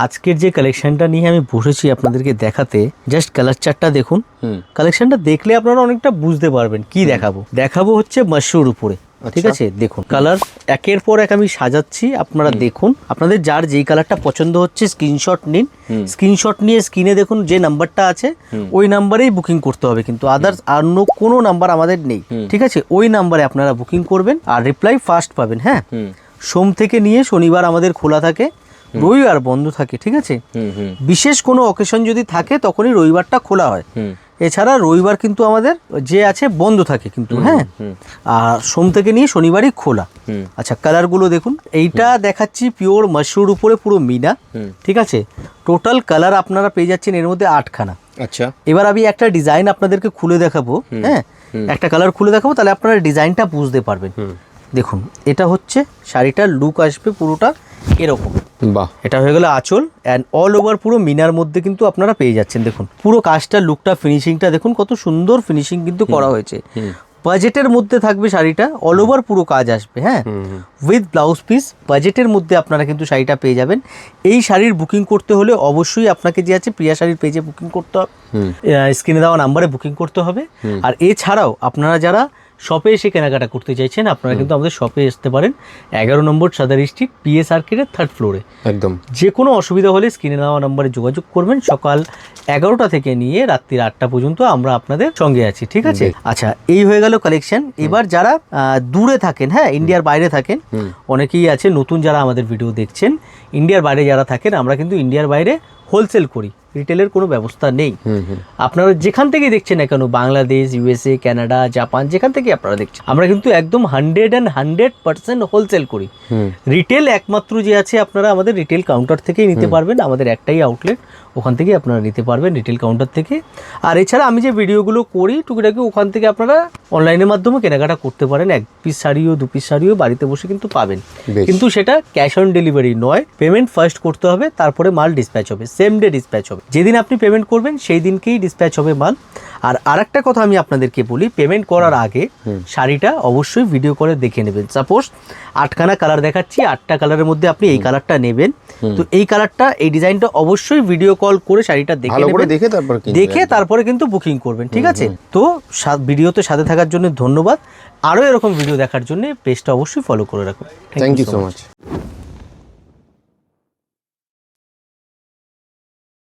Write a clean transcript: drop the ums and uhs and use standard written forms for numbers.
আজকের যে কালেকশনটা নিয়ে আমি বসেছি আপনাদেরকে দেখাতে, জাস্ট কালার চার্টটা দেখুন। কালেকশনটা দেখলে আপনারা অনেকটা বুঝতে পারবেন কি দেখাবো হচ্ছে মাশরুর উপরে। ঠিক আছে, দেখুন কালার একের পর এক আমি সাজাচ্ছি, আপনারা দেখুন। আপনাদের যার যেই কালারটা পছন্দ হচ্ছে স্ক্রিনশট নিন, স্ক্রিনশট নিয়ে স্ক্রিনে দেখুন যে নাম্বারটা আছে ওই নাম্বারেই বুকিং করতে হবে, কিন্তু আদার্স অন্য কোনো নাম্বার আমাদের নেই। ঠিক আছে, ওই নাম্বারে আপনারা বুকিং করবেন আর রিপ্লাই ফাস্ট পাবেন। হ্যাঁ, সোম থেকে নিয়ে শনিবার আমাদের খোলা থাকে, রবিবার বন্ধ থাকে। ঠিক আছে, বিশেষ কোনো অকেশন যদি থাকে তখনই রবিবারটা খোলা হয়, এছাড়া রবিবার কিন্তু আমাদের যে আছে বন্ধ থাকে কিন্তু। হ্যাঁ, আর সোম থেকে নিয়ে শনিবারই খোলা। আচ্ছা, কালারগুলো দেখুন। এইটা দেখাচ্ছি পিওর মাশরুর উপরে পুরো মিনা। ঠিক আছে, টোটাল কালার আপনারা পেয়ে যাচ্ছেন এর মধ্যে 8খানা। আচ্ছা, এবার আমি একটা ডিজাইন আপনাদেরকে খুলে দেখাবো। হ্যাঁ, একটা কালার খুলে দেখাবো, তাহলে আপনারা ডিজাইনটা বুঝতে পারবেন। দেখুন, এটা হচ্ছে শাড়িটার লুক আসবে পুরোটা এরকম। বাহ, এটা হয়ে গেল আঁচল, অ্যান্ড অল ওভার পুরো মিনার মধ্যে কিন্তু আপনারা পেয়ে যাচ্ছেন। দেখুন পুরো কাজটা, লুকটা, ফিনিশিংটা দেখুন, কত সুন্দর ফিনিশিং কিন্তু করা হয়েছে। বাজেটের মধ্যে থাকবে শাড়িটা, অল ওভার পুরো কাজ আসবে। হ্যাঁ, উইথ ব্লাউজ পিস, বাজেটের মধ্যে আপনারা কিন্তু শাড়িটা পেয়ে যাবেন। এই শাড়ির বুকিং করতে হলে অবশ্যই আপনাকে যে আছে প্রিয়া শাড়ির পেজে বুকিং করতে হবে, স্ক্রিনে দেওয়া নাম্বারে বুকিং করতে হবে। আর এছাড়াও আপনারা যারা শপে এসে কেনাকাটা করতে চাইছেন, আপনারা কিন্তু আমাদের শপে আসতে পারেন। 11 নম্বর সাদার স্ট্রিট, পিএস আর্কেডের 3rd ফ্লোরে। একদম। যে কোনো অসুবিধা হলে স্ক্রিনে দেওয়া নাম্বারে যোগাযোগ করবেন। সকাল 11টা থেকে নিয়ে রাত্রির 8টা পর্যন্ত আমরা আপনাদের সঙ্গে আছি। ঠিক আছে, আচ্ছা, এই হয়ে গেল কালেকশন। এবার যারা দূরে থাকেন, হ্যাঁ, ইন্ডিয়ার বাইরে থাকেন, অনেকেই আছে নতুন যারা আমাদের ভিডিও দেখছেন, ইন্ডিয়ার বাইরে যারা থাকেন, আমরা কিন্তু ইন্ডিয়ার বাইরে হোলসেল করি, রিটেলের কোনো ব্যবস্থা নেই। আপনারা যেখান থেকে দেখছেন না কেন, বাংলাদেশ, ইউএসএ, কানাডা, জাপান, যেখান থেকে আপনারা দেখছেন, আমরা কিন্তু একদম 100% হোলসেল করি। রিটেল একমাত্র যে আছে, আপনারা আমাদের রিটেল কাউন্টার থেকেই নিতে পারবেন। আমাদের একটাই আউটলেট, ওখান থেকে আপনারা নিতে পারবেন, রিটেল কাউন্টার থেকে। আর এছাড়া আমি যে ভিডিওগুলো করি টুকিটাকি, ওখান থেকে আপনারা অনলাইনের মাধ্যমে কেনাকাটা করতে পারেন। 1 পিস শাড়িও 2 পিস শাড়িও বাড়িতে বসে কিন্তু পাবেন, কিন্তু সেটা ক্যাশ অন ডেলিভারি নয়। পেমেন্ট ফার্স্ট করতে হবে, তারপরে মাল ডিসপ্যাচ হবে, সেম ডে ডিসপ্যাচ হবে। যেদিন আপনি পেমেন্ট করবেন সেই দিনকেই ডিসপ্যাচ হবে মাল। আর আরেকটা কথা আমি আপনাদেরকে বলি, পেমেন্ট করার আগে শাড়িটা অবশ্যই ভিডিও করে দেখে নেবেন। সাপোজ 8খানা কালার দেখাচ্ছি, 8টা কালারের মধ্যে আপনি এই কালারটা নেবেন, তো এই কালারটা, এই ডিজাইনটা অবশ্যই ভিডিও কল করে শাড়িটা দেখে নেবেন, দেখে তারপরে কিন্তু বুকিং করবেন। ঠিক আছে, তো ভিডিওতে সাথে থাকার জন্য ধন্যবাদ। আরও এরকম ভিডিও দেখার জন্য পেজটা অবশ্যই ফলো করে রাখুন। Thank you so much.